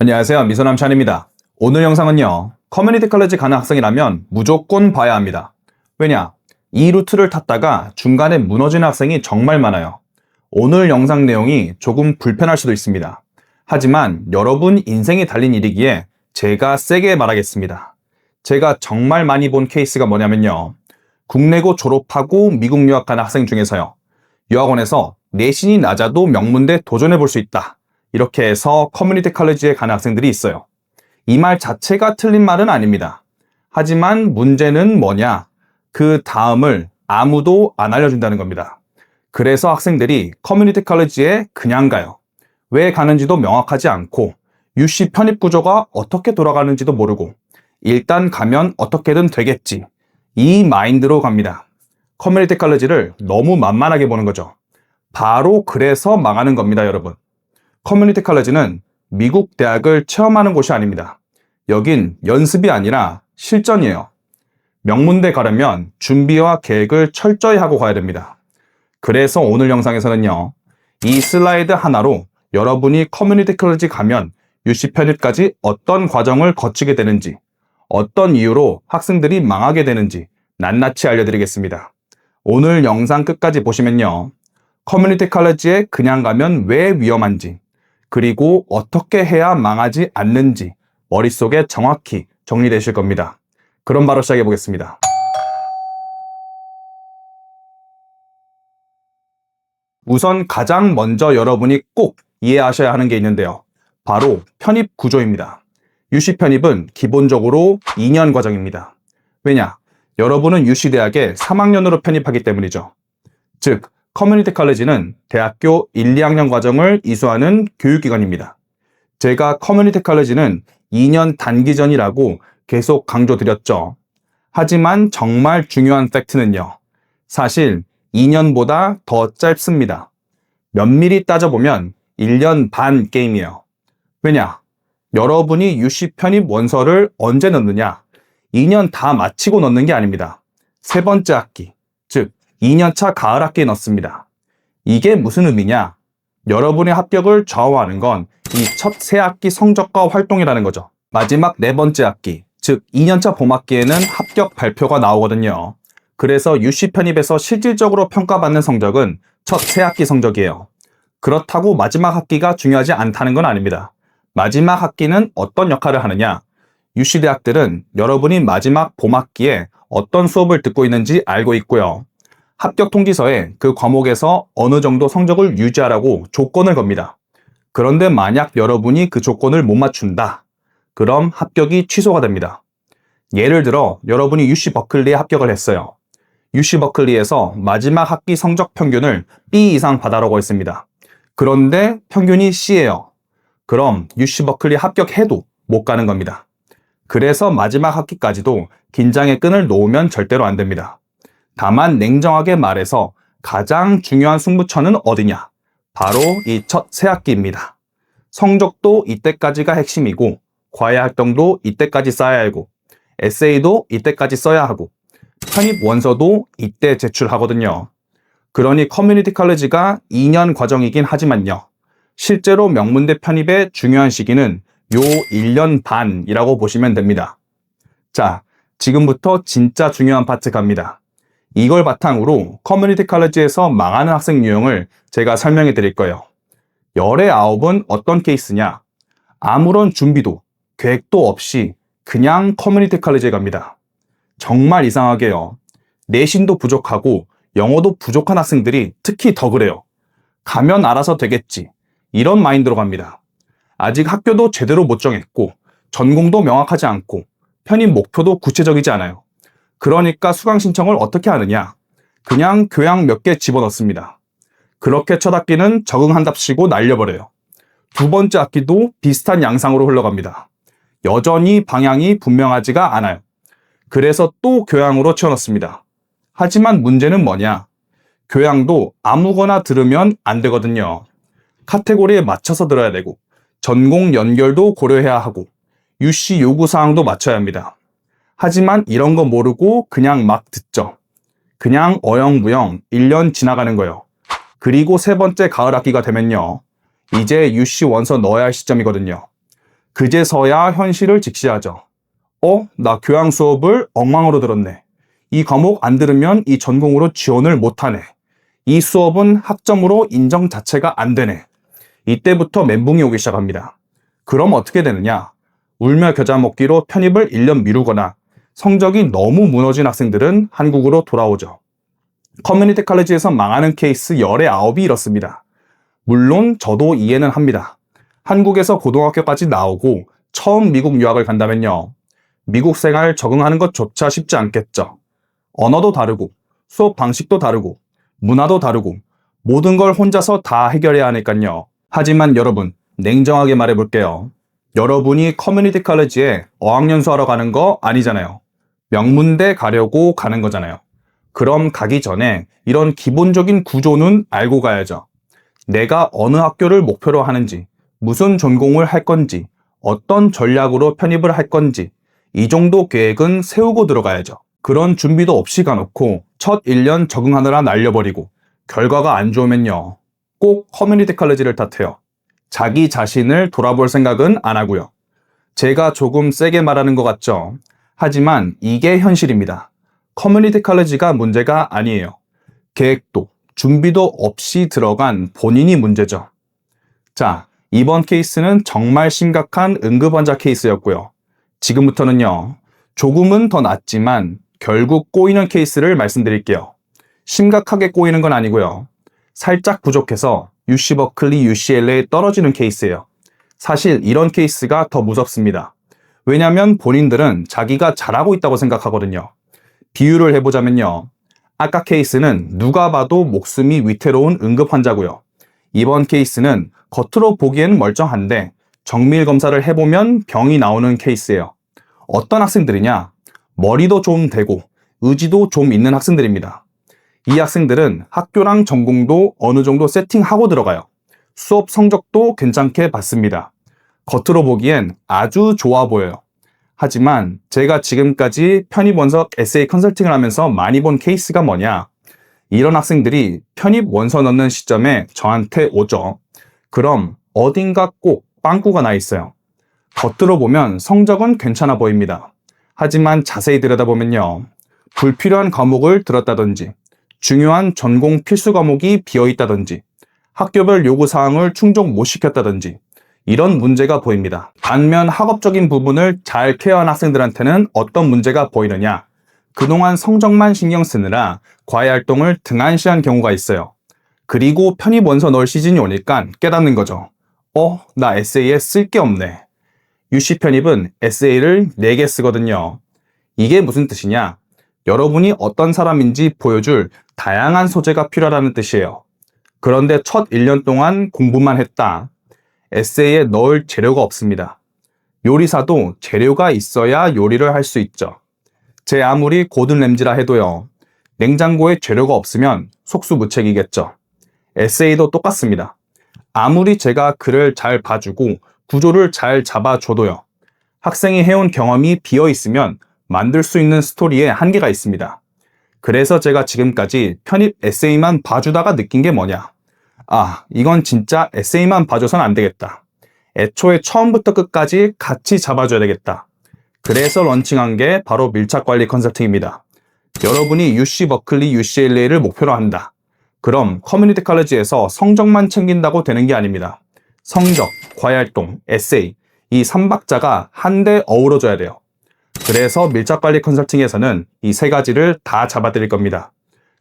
안녕하세요. 미소남찬입니다. 오늘 영상은요. 커뮤니티 칼리지 가는 학생이라면 무조건 봐야 합니다. 왜냐? 이 루트를 탔다가 중간에 무너지는 학생이 정말 많아요. 오늘 영상 내용이 조금 불편할 수도 있습니다. 하지만 여러분 인생이 달린 일이기에 제가 세게 말하겠습니다. 제가 정말 많이 본 케이스가 뭐냐면요. 국내고 졸업하고 미국 유학 가는 학생 중에서요. 유학원에서 내신이 낮아도 명문대 도전해 볼 수 있다. 이렇게 해서 커뮤니티 칼리지에 가는 학생들이 있어요. 이 말 자체가 틀린 말은 아닙니다. 하지만 문제는 뭐냐? 그 다음을 아무도 안 알려준다는 겁니다. 그래서 학생들이 커뮤니티 칼리지에 그냥 가요. 왜 가는지도 명확하지 않고 UC 편입 구조가 어떻게 돌아가는지도 모르고 일단 가면 어떻게든 되겠지. 이 마인드로 갑니다. 커뮤니티 칼리지를 너무 만만하게 보는 거죠. 바로 그래서 망하는 겁니다, 여러분. 커뮤니티 칼리지는 미국 대학을 체험하는 곳이 아닙니다. 여긴 연습이 아니라 실전이에요. 명문대 가려면 준비와 계획을 철저히 하고 가야 됩니다. 그래서 오늘 영상에서는요. 이 슬라이드 하나로 여러분이 커뮤니티 칼리지 가면 UC 편입까지 어떤 과정을 거치게 되는지, 어떤 이유로 학생들이 망하게 되는지 낱낱이 알려드리겠습니다. 오늘 영상 끝까지 보시면요. 커뮤니티 칼리지에 그냥 가면 왜 위험한지, 그리고 어떻게 해야 망하지 않는지 머릿속에 정확히 정리되실 겁니다. 그럼 바로 시작해 보겠습니다. 우선 가장 먼저 여러분이 꼭 이해하셔야 하는 게 있는데요. 바로 편입 구조입니다. UC 편입은 기본적으로 2년 과정입니다. 왜냐? 여러분은 UC 대학에 3학년으로 편입하기 때문이죠. 즉, 커뮤니티 칼리지는 대학교 1, 2학년 과정을 이수하는 교육기관입니다. 제가 커뮤니티 칼리지는 2년 단기전이라고 계속 강조드렸죠. 하지만 정말 중요한 팩트는요. 사실 2년보다 더 짧습니다. 면밀히 따져보면 1년 반 게임이에요. 왜냐? 여러분이 UC 편입 원서를 언제 넣느냐? 2년 다 마치고 넣는 게 아닙니다. 세 번째 학기, 즉 2년차 가을 학기에 넣습니다. 이게 무슨 의미냐? 여러분의 합격을 좌우하는 건 이 첫 세 학기 성적과 활동이라는 거죠. 마지막 네 번째 학기, 즉 2년차 봄학기에는 합격 발표가 나오거든요. 그래서 UC 편입에서 실질적으로 평가받는 성적은 첫 세 학기 성적이에요. 그렇다고 마지막 학기가 중요하지 않다는 건 아닙니다. 마지막 학기는 어떤 역할을 하느냐? UC 대학들은 여러분이 마지막 봄학기에 어떤 수업을 듣고 있는지 알고 있고요. 합격 통지서에 그 과목에서 어느 정도 성적을 유지하라고 조건을 겁니다. 그런데 만약 여러분이 그 조건을 못 맞춘다. 그럼 합격이 취소가 됩니다. 예를 들어 여러분이 UC 버클리에 합격을 했어요. UC 버클리에서 마지막 학기 성적 평균을 B 이상 받아라고 했습니다. 그런데 평균이 C예요. 그럼 UC 버클리 합격해도 못 가는 겁니다. 그래서 마지막 학기까지도 긴장의 끈을 놓으면 절대로 안 됩니다. 다만 냉정하게 말해서 가장 중요한 승부처는 어디냐? 바로 이 첫 세 학기입니다. 성적도 이때까지가 핵심이고 과외 활동도 이때까지 쌓아야 하고 에세이도 이때까지 써야 하고 편입 원서도 이때 제출하거든요. 그러니 커뮤니티 칼리지가 2년 과정이긴 하지만요. 실제로 명문대 편입의 중요한 시기는 요 1년 반이라고 보시면 됩니다. 자, 지금부터 진짜 중요한 파트 갑니다. 이걸 바탕으로 커뮤니티 칼리지에서 망하는 학생 유형을 제가 설명해 드릴 거예요. 열의 9은 어떤 케이스냐? 아무런 준비도 계획도 없이 그냥 커뮤니티 칼리지에 갑니다. 정말 이상하게요. 내신도 부족하고 영어도 부족한 학생들이 특히 더 그래요. 가면 알아서 되겠지. 이런 마인드로 갑니다. 아직 학교도 제대로 못 정했고 전공도 명확하지 않고 편입 목표도 구체적이지 않아요. 그러니까 수강 신청을 어떻게 하느냐? 그냥 교양 몇 개 집어넣습니다. 그렇게 첫 학기는 적응한답시고 날려버려요. 두 번째 학기도 비슷한 양상으로 흘러갑니다. 여전히 방향이 분명하지가 않아요. 그래서 또 교양으로 채워넣습니다. 하지만 문제는 뭐냐? 교양도 아무거나 들으면 안 되거든요. 카테고리에 맞춰서 들어야 되고 전공 연결도 고려해야 하고 UC 요구사항도 맞춰야 합니다. 하지만 이런 거 모르고 그냥 막 듣죠. 그냥 어영부영 1년 지나가는 거예요. 그리고 세 번째 가을 학기가 되면요. 이제 UC 원서 넣어야 할 시점이거든요. 그제서야 현실을 직시하죠. 나 교양 수업을 엉망으로 들었네. 이 과목 안 들으면 이 전공으로 지원을 못하네. 이 수업은 학점으로 인정 자체가 안 되네. 이때부터 멘붕이 오기 시작합니다. 그럼 어떻게 되느냐? 울며 겨자 먹기로 편입을 1년 미루거나 성적이 너무 무너진 학생들은 한국으로 돌아오죠. 커뮤니티 칼리지에서 망하는 케이스 열의 9이 이렇습니다. 물론 저도 이해는 합니다. 한국에서 고등학교까지 나오고 처음 미국 유학을 간다면요. 미국 생활 적응하는 것조차 쉽지 않겠죠. 언어도 다르고 수업 방식도 다르고 문화도 다르고 모든 걸 혼자서 다 해결해야 하니까요. 하지만 여러분, 냉정하게 말해볼게요. 여러분이 커뮤니티 칼리지에 어학연수 하러 가는 거 아니잖아요. 명문대 가려고 가는 거잖아요. 그럼 가기 전에 이런 기본적인 구조는 알고 가야죠. 내가 어느 학교를 목표로 하는지, 무슨 전공을 할 건지, 어떤 전략으로 편입을 할 건지 이 정도 계획은 세우고 들어가야죠. 그런 준비도 없이 가놓고 첫 1년 적응하느라 날려버리고 결과가 안 좋으면요. 꼭 커뮤니티 칼리지를 탓해요. 자기 자신을 돌아볼 생각은 안 하고요. 제가 조금 세게 말하는 것 같죠? 하지만 이게 현실입니다. 커뮤니티 칼리지가 문제가 아니에요. 계획도 준비도 없이 들어간 본인이 문제죠. 자, 이번 케이스는 정말 심각한 응급환자 케이스였고요. 지금부터는요, 조금은 더 낫지만 결국 꼬이는 케이스를 말씀드릴게요. 심각하게 꼬이는 건 아니고요. 살짝 부족해서 UC 버클리, UCLA에 떨어지는 케이스예요. 사실 이런 케이스가 더 무섭습니다. 왜냐면 본인들은 자기가 잘하고 있다고 생각하거든요. 비유를 해보자면요. 아까 케이스는 누가 봐도 목숨이 위태로운 응급환자고요. 이번 케이스는 겉으로 보기엔 멀쩡한데 정밀 검사를 해보면 병이 나오는 케이스예요. 어떤 학생들이냐? 머리도 좀 되고 의지도 좀 있는 학생들입니다. 이 학생들은 학교랑 전공도 어느 정도 세팅하고 들어가요. 수업 성적도 괜찮게 받습니다. 겉으로 보기엔 아주 좋아 보여요. 하지만 제가 지금까지 편입 원서 에세이 컨설팅을 하면서 많이 본 케이스가 뭐냐? 이런 학생들이 편입 원서 넣는 시점에 저한테 오죠. 그럼 어딘가 꼭 빵꾸가 나 있어요. 겉으로 보면 성적은 괜찮아 보입니다. 하지만 자세히 들여다보면요. 불필요한 과목을 들었다든지 중요한 전공 필수 과목이 비어있다든지 학교별 요구사항을 충족 못 시켰다든지 이런 문제가 보입니다. 반면 학업적인 부분을 잘 케어한 학생들한테는 어떤 문제가 보이느냐? 그동안 성적만 신경 쓰느라 과외활동을 등한시한 경우가 있어요. 그리고 편입 원서 넣을 시즌이 오니까 깨닫는 거죠. 나 에세이에 쓸 게 없네. UC 편입은 에세이를 4개 쓰거든요. 이게 무슨 뜻이냐? 여러분이 어떤 사람인지 보여줄 다양한 소재가 필요하다는 뜻이에요. 그런데 첫 1년 동안 공부만 했다. 에세이에 넣을 재료가 없습니다. 요리사도 재료가 있어야 요리를 할 수 있죠. 제 아무리 고든 램지라 해도요. 냉장고에 재료가 없으면 속수무책이겠죠. 에세이도 똑같습니다. 아무리 제가 글을 잘 봐주고 구조를 잘 잡아줘도요. 학생이 해온 경험이 비어있으면 만들 수 있는 스토리에 한계가 있습니다. 그래서 제가 지금까지 편입 에세이만 봐주다가 느낀 게 뭐냐? 이건 진짜 에세이만 봐줘선 안 되겠다. 애초에 처음부터 끝까지 같이 잡아줘야 되겠다. 그래서 런칭한 게 바로 밀착관리 컨설팅입니다. 여러분이 UC 버클리, UCLA를 목표로 한다. 그럼 커뮤니티 칼리지에서 성적만 챙긴다고 되는 게 아닙니다. 성적, 과외활동, 에세이 이 3박자가 한데 어우러져야 돼요. 그래서 밀착관리 컨설팅에서는 이 3가지를 다 잡아드릴 겁니다.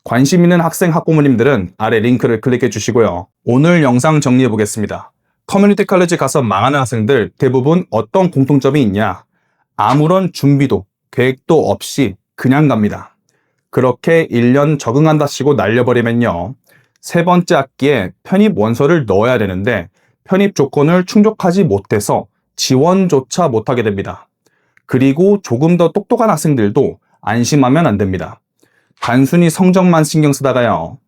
관심 있는 학생 학부모님들은 아래 링크를 클릭해 주시고요. 오늘 영상 정리해 보겠습니다. 커뮤니티 칼리지 가서 망하는 학생들 대부분 어떤 공통점이 있냐? 아무런 준비도 계획도 없이 그냥 갑니다. 그렇게 1년 적응한다시고 날려버리면요. 3번째 학기에 편입 원서를 넣어야 되는데 편입 조건을 충족하지 못해서 지원조차 못하게 됩니다. 그리고 조금 더 똑똑한 학생들도 안심하면 안 됩니다. 단순히 성적만 신경 쓰다가요.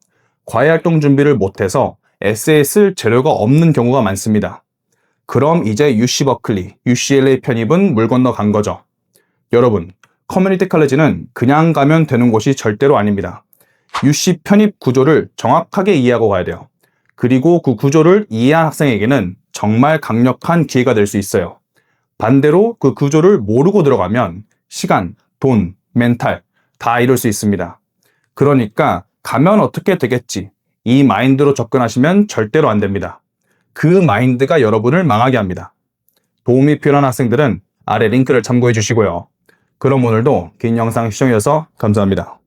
과외활동 준비를 못해서 에세이에 쓸 재료가 없는 경우가 많습니다. 그럼 이제 UC 버클리, UCLA 편입은 물 건너 간 거죠. 여러분, 커뮤니티 칼리지는 그냥 가면 되는 곳이 절대로 아닙니다. UC 편입 구조를 정확하게 이해하고 가야 돼요. 그리고 그 구조를 이해한 학생에게는 정말 강력한 기회가 될 수 있어요. 반대로 그 구조를 모르고 들어가면 시간, 돈, 멘탈 다 잃을 수 있습니다. 그러니까 가면 어떻게 되겠지? 이 마인드로 접근하시면 절대로 안 됩니다. 그 마인드가 여러분을 망하게 합니다. 도움이 필요한 학생들은 아래 링크를 참고해 주시고요. 그럼 오늘도 긴 영상 시청해주셔서 감사합니다.